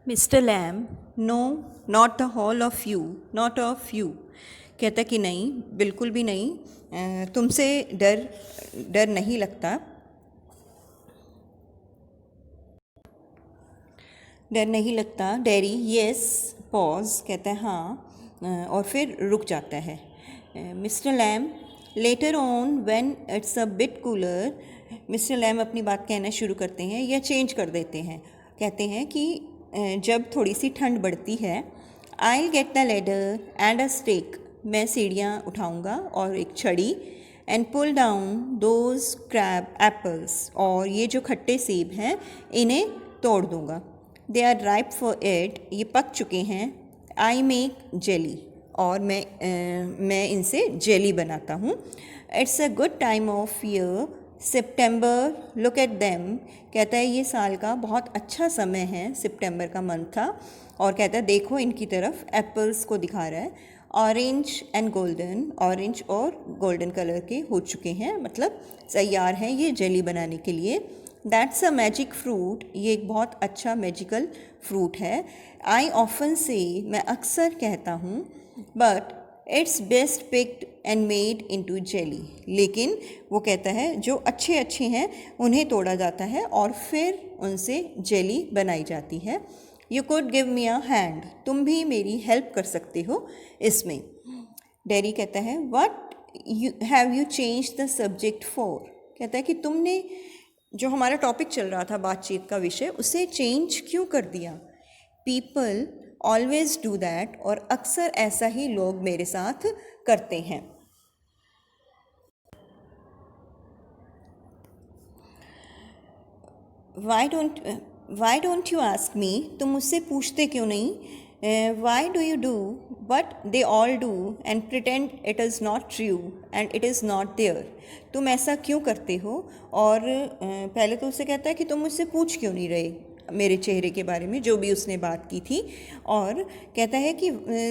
Mister Lamb, no, not the whole of you, not of you. कहता कि नहीं, बिल्कुल भी नहीं, तुमसे डर डर नहीं लगता, डर नहीं लगता। Dairy, yes. पॉज, कहता है हाँ, और फिर रुक जाता है। Mister Lamb, later on when it's a bit cooler. Mister Lamb अपनी बात कहना शुरू करते हैं या चेंज कर देते हैं। कहते हैं कि जब थोड़ी सी ठंड बढ़ती है, I will get the ladder and a stick. मैं सीढ़ियाँ उठाऊँगा और एक छड़ी, and pull down those crab apples. और ये जो खट्टे सेब हैं इन्हें तोड़ दूँगा। They are ripe for it, ये पक चुके हैं। आई मेक जेली, और मैं इनसे जेली बनाता हूँ। It's a good time of year, September, look at them. कहता है ये साल का बहुत अच्छा समय है, सितंबर का मंथ था। और कहता है देखो इनकी तरफ, एप्पल्स को दिखा रहा है। ऑरेंज एंड गोल्डन, ऑरेंज और गोल्डन कलर के हो चुके हैं, मतलब तैयार हैं ये जेली बनाने के लिए। दैट्स अ मैजिक फ्रूट, ये एक बहुत अच्छा मैजिकल फ्रूट है। आई ऑफन से, मैं अक्सर कहता हूँ, but it's best picked and made into jelly. लेकिन वो कहता है जो अच्छे अच्छे हैं उन्हें तोड़ा जाता है और फिर उनसे जेली बनाई जाती है। You could give me a hand, तुम भी मेरी हेल्प कर सकते हो इसमें। डैरी कहता है what you have you change the subject for. कहता है कि तुमने जो हमारा टॉपिक चल रहा था, बातचीत का विषय, उसे चेंज क्यों कर दिया। पीपल ऑलवेज डू दैट, और अक्सर ऐसा ही लोग मेरे साथ करते हैं। Why don't you ask me, तुम मुझसे पूछते क्यों नहीं। Why do you do but they all do and pretend it is not true and it is not there. तुम ऐसा क्यों करते हो, और पहले तो उससे कहता है कि तुम मुझसे पूछ क्यों नहीं रहे मेरे चेहरे के बारे में, जो भी उसने बात की थी। और कहता है कि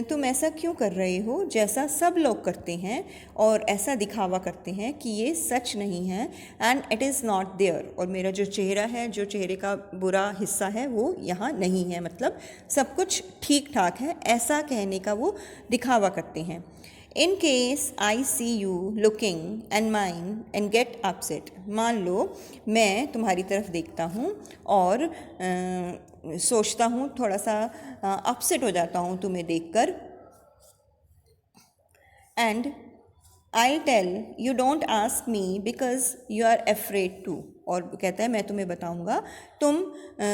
तुम ऐसा क्यों कर रहे हो जैसा सब लोग करते हैं, और ऐसा दिखावा करते हैं कि ये सच नहीं है, and it is not there. और मेरा जो चेहरा है, जो चेहरे का बुरा हिस्सा है, वो यहाँ नहीं है, मतलब सब कुछ ठीक ठाक है, ऐसा कहने का वो दिखावा करते हैं। In case I see you looking and mind and get upset. मान लो मैं तुम्हारी तरफ देखता हूँ और सोचता हूँ, थोड़ा सा अपसेट हो जाता हूँ तुम्हें देखकर। And I tell you don't ask me because you are afraid to. और कहता है मैं तुम्हें बताऊँगा, तुम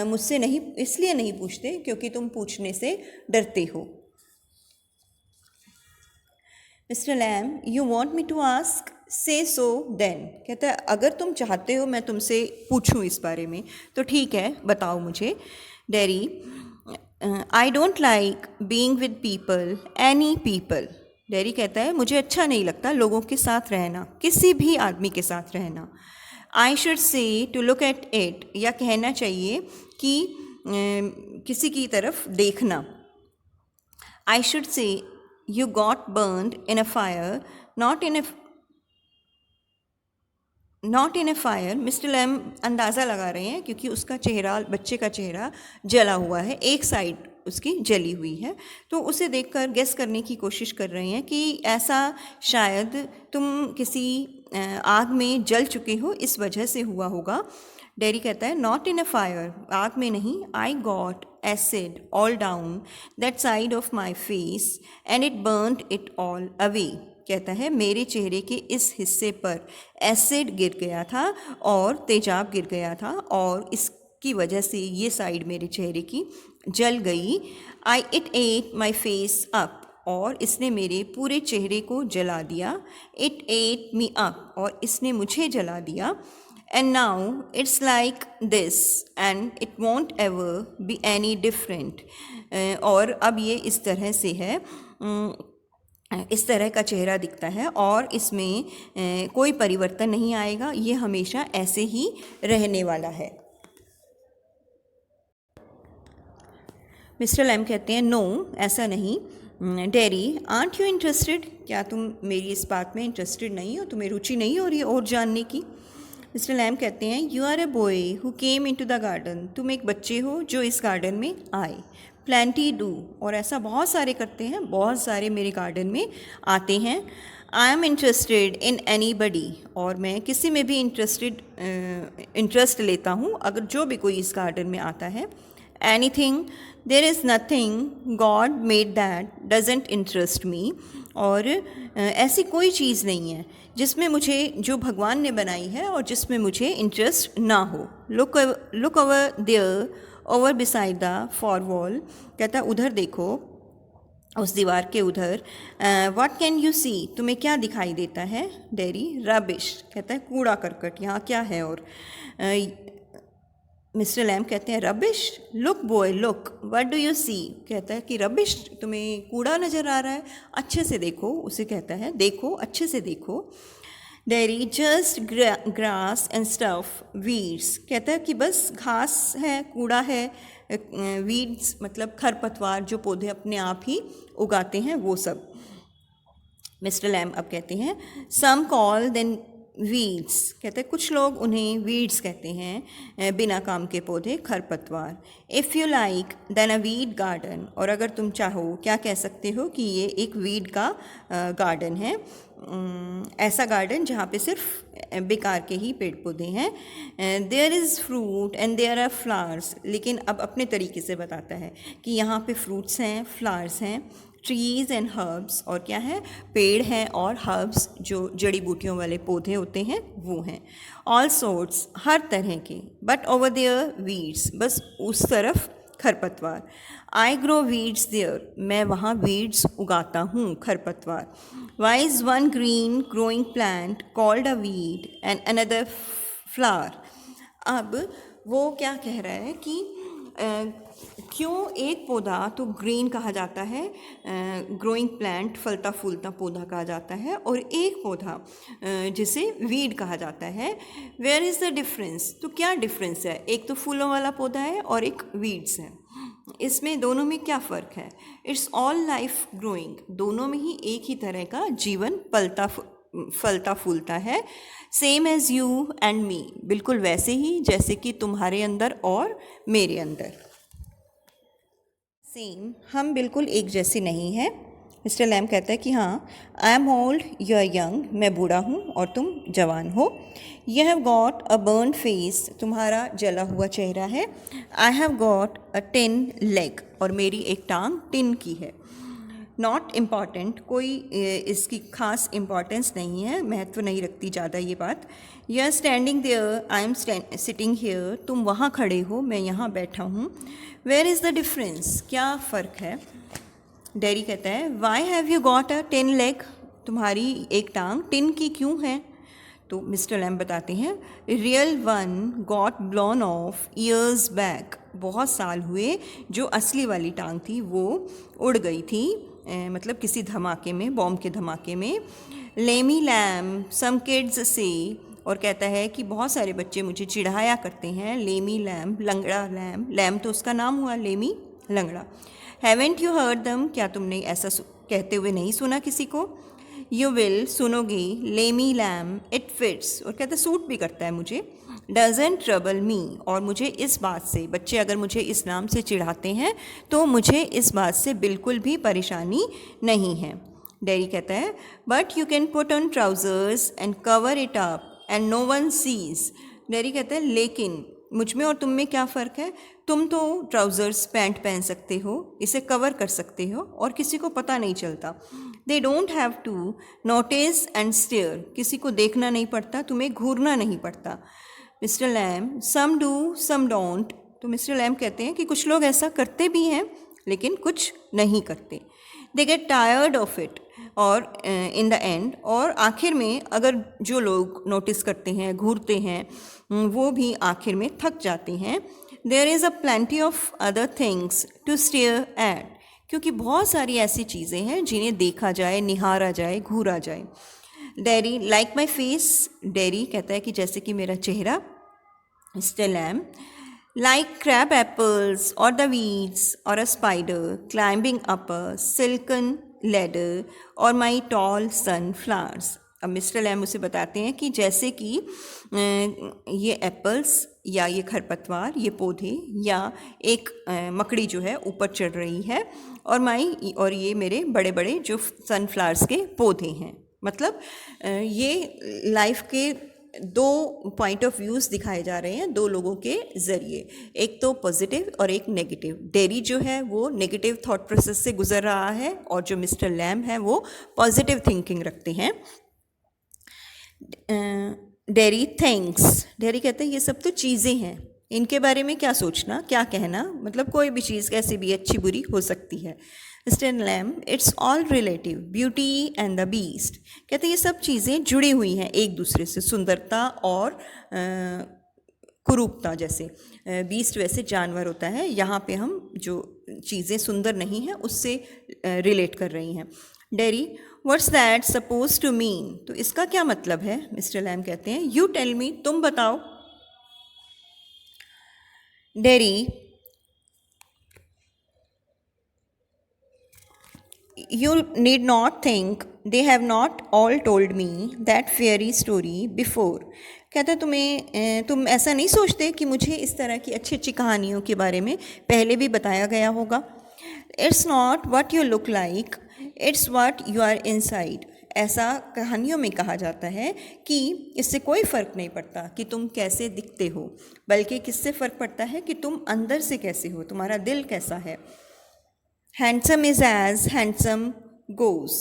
मुझसे नहीं, इसलिए नहीं पूछते क्योंकि तुम पूछने से डरते हो। Mister Lamb, you want me to ask, say so then. कहता है अगर तुम चाहते हो मैं तुमसे पूछूं इस बारे में तो ठीक है, बताओ मुझे। Dairy, I don't like being with people, any people. Dairy कहता है मुझे अच्छा नहीं लगता लोगों के साथ रहना, किसी भी आदमी के साथ रहना। I should say to look at it, या कहना चाहिए कि किसी की तरफ देखना। I should say you got burned in a fire, not in a fire। Mister Lamb अंदाज़ा लगा रहे हैं क्योंकि उसका चेहरा, बच्चे का चेहरा जला हुआ है, एक साइड उसकी जली हुई है, तो उसे देखकर गेस करने की कोशिश कर रहे हैं कि ऐसा शायद तुम किसी आग में जल चुके हो, इस वजह से हुआ होगा। डैरी कहता है नॉट इन अ फायर, आग में नहीं। I got acid all down that side of my face and it burned it all away. कहता है मेरे चेहरे के इस हिस्से पर एसिड गिर गया था और तेजाब गिर गया था, और इसकी वजह से ये साइड मेरे चेहरे की जल गई। I it ate my face up, और इसने मेरे पूरे चेहरे को जला दिया। इट एट मी अप, और इसने मुझे जला दिया। And now it's like this and it won't ever be any different। और अब ये इस तरह से है, इस तरह का चेहरा दिखता है और इसमें कोई परिवर्तन नहीं आएगा, ये हमेशा ऐसे ही रहने वाला है। मिस्टर लैम कहते हैं नो, ऐसा नहीं। डैरी, आंट यू इंटरेस्टेड, क्या तुम मेरी इस बात में इंटरेस्टेड नहीं हो, तुम्हें रुचि नहीं हो रही है और जानने की। मिस्टर लैम कहते हैं, you are a boy who came into the garden, तुम एक बच्चे हो जो इस गार्डन में आए। प्लेंटी डू, और ऐसा बहुत सारे करते हैं, बहुत सारे मेरे गार्डन में आते हैं। I am interested in any बडी, और मैं किसी में भी इंटरेस्ट लेता हूँ अगर जो भी कोई इस गार्डन में आता है। Any thing, there is nothing God made that doesn't interest me, और ऐसी कोई चीज़ नहीं है जिसमें मुझे, जो भगवान ने बनाई है और जिसमें मुझे इंटरेस्ट ना हो। Look over there, over beside the far wall, कहता है उधर देखो, उस दीवार के उधर। व्हाट कैन यू सी, तुम्हें क्या दिखाई देता है? डेरी, रबिश, कहता है कूड़ा करकट, यहाँ क्या है? और मिस्टर लैम कहते हैं, rubbish? Look boy look, what do you see, कहता है कि रबिश, तुम्हें कूड़ा नज़र आ रहा है, अच्छे से देखो, उसे कहता है देखो, अच्छे से देखो। Dairy, just grass and stuff, weeds, कहता है कि बस घास है, कूड़ा है। वीड्स मतलब खरपतवार, जो पौधे अपने आप ही उगाते हैं वो सब। मिस्टर लैम अब कहते हैं, सम कॉल देन वीड्स, कहते हैं कुछ लोग उन्हें वीड्स कहते हैं, बिना काम के पौधे, खरपतवार। If you like then a weed garden, और अगर तुम चाहो क्या कह सकते हो कि ये एक वीड का गार्डन है, ऐसा गार्डन जहाँ पे सिर्फ बेकार के ही पेड़ पौधे हैं। There is fruit and there are flowers, लेकिन अब अपने तरीके से बताता है कि यहाँ पे फ्रूट्स हैं, फ्लावर्स हैं। ट्रीज़ एंड हर्ब्स, और क्या है? पेड़ हैं और हर्ब्स, जो जड़ी बूटियों वाले पौधे होते हैं वो हैं। ऑल सोर्ट्स, हर तरह के। बट ओवर देयर वीड्स, बस उस तरफ खरपतवार। आई ग्रो वीड्स देयर, मैं वहाँ वीड्स उगाता हूँ, खरपतवार। Why is one green growing plant called a weed and another flower. अब वो क्या कह रहा है कि क्यों एक पौधा तो ग्रीन कहा जाता है, ग्रोइंग प्लांट, फलता फूलता पौधा कहा जाता है, और एक पौधा जिसे वीड कहा जाता है। वेयर इज़ द डिफरेंस, तो क्या डिफरेंस है? एक तो फूलों वाला पौधा है और एक वीड्स है, इसमें दोनों में क्या फ़र्क है? इट्स ऑल लाइफ ग्रोइंग, दोनों में ही एक ही तरह का जीवन फलता फूलता है। Same as you and me, बिल्कुल वैसे ही जैसे कि तुम्हारे अंदर और मेरे अंदर। सेम, हम बिल्कुल एक जैसे नहीं हैं। मिस्टर लैम कहता है कि हाँ, I am old, you are young, मैं बूढ़ा हूँ और तुम जवान हो। You have got a burn face, तुम्हारा जला हुआ चेहरा है। I have got a tin leg, और मेरी एक टांग टिन की है। नॉट इम्पॉर्टेंट, कोई इसकी खास इम्पॉर्टेंस नहीं है, महत्व नहीं रखती ज़्यादा ये बात। You are standing there, I am sitting here, तुम वहाँ खड़े हो, मैं यहाँ बैठा हूँ। वेयर इज़ द डिफरेंस, क्या फ़र्क है? डेरी कहता है, why have you got a tin leg, तुम्हारी एक टांग टिन की क्यों है? तो मिस्टर लैम बताते हैं, real one got blown of years back, बहुत साल हुए, जो असली वाली टांग थी वो उड़ गई थी, मतलब किसी धमाके में, बॉम्ब के धमाके में। लेमी लैम सम किड्स से, और कहता है कि बहुत सारे बच्चे मुझे चिढ़ाया करते हैं। लेमी लैम, लंगड़ा लैम, लैम तो उसका नाम हुआ, लेमी लंगड़ा। हैवेंट यू हर्ड दम, क्या तुमने ऐसा कहते हुए नहीं सुना किसी को? यू विल, सुनोगे। लेमी लैम, इट फिट्स, और कहता है सूट भी करता है मुझे। डजेंट ट्रबल मी, और मुझे इस बात से, बच्चे अगर मुझे इस नाम से चिढ़ाते हैं तो मुझे इस बात से बिल्कुल भी परेशानी नहीं है। डेरी कहता है, but you can put on trousers and cover it up and no one sees. Derry कहता है, लेकिन मुझ में और तुम में क्या फ़र्क है? तुम तो ट्राउज़र्स, पैंट पहन सकते हो, इसे कवर कर सकते हो और किसी को पता नहीं चलता। They don't have to notice and stare, किसी को देखना नहीं पड़ता, तुम्हें घूरना नहीं पड़ता। Mister Lamb, some do some don't, तो मिस्टर लैम कहते हैं कि कुछ लोग ऐसा करते भी हैं लेकिन कुछ नहीं करते। They get tired of it, और इन द एंड, और आखिर में अगर जो लोग नोटिस करते हैं, घूरते हैं, वो भी आखिर में थक जाते हैं। There is a plenty of other things to stare at, क्योंकि बहुत सारी ऐसी चीज़ें हैं जिन्हें देखा जाए, निहारा जाए, घूरा जाए। Derry, like my face, Derry कहता है कि जैसे कि मेरा चेहरा। Mister Lamb, like crab apples or the weeds or a spider climbing up a silken ladder or my tall sunflowers, अब मिस्टर लैम उसे बताते हैं कि जैसे कि ये एप्पल्स या ये खरपतवार, ये पौधे या एक मकड़ी जो है ऊपर चढ़ रही है, और ये मेरे बड़े बड़े जो सनफ्लावर्स के पौधे हैं। मतलब ये लाइफ के दो पॉइंट ऑफ व्यूज़ दिखाए जा रहे हैं दो लोगों के ज़रिए, एक तो पॉजिटिव और एक नेगेटिव। डेरी जो है वो नेगेटिव थॉट प्रोसेस से गुजर रहा है और जो मिस्टर लैम है वो पॉजिटिव थिंकिंग रखते हैं। डेरी थैंक्स, डेरी कहते हैं ये सब तो चीज़ें हैं, इनके बारे में क्या सोचना, क्या कहना, मतलब कोई भी चीज़ कैसे भी अच्छी बुरी हो सकती है। Mister Lamb, it's all relative, beauty and the beast, कहते हैं ये सब चीज़ें जुड़ी हुई हैं एक दूसरे से, सुंदरता और कुरूपता। जैसे बीस्ट वैसे जानवर होता है, यहाँ पे हम जो चीज़ें सुंदर नहीं हैं उससे रिलेट कर रही हैं। Derry, what's that suppose to mean, तो इसका क्या मतलब है? मिस्टर लैम कहते हैं यू टेल मी, तुम बताओ। Dairy, you need not think they have not all told me that fairy story before, कहता तुम ऐसा नहीं सोचते कि मुझे इस तरह की अच्छी अच्छी कहानियों के बारे में पहले भी बताया गया होगा। It's not what you look like, it's what you are inside, ऐसा कहानियों में कहा जाता है कि इससे कोई फ़र्क नहीं पड़ता कि तुम कैसे दिखते हो, बल्कि किससे फ़र्क पड़ता है कि तुम अंदर से कैसे हो, तुम्हारा दिल कैसा है। Handsome is as handsome goes,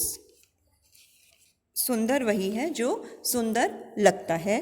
सुंदर वही है जो सुंदर लगता है।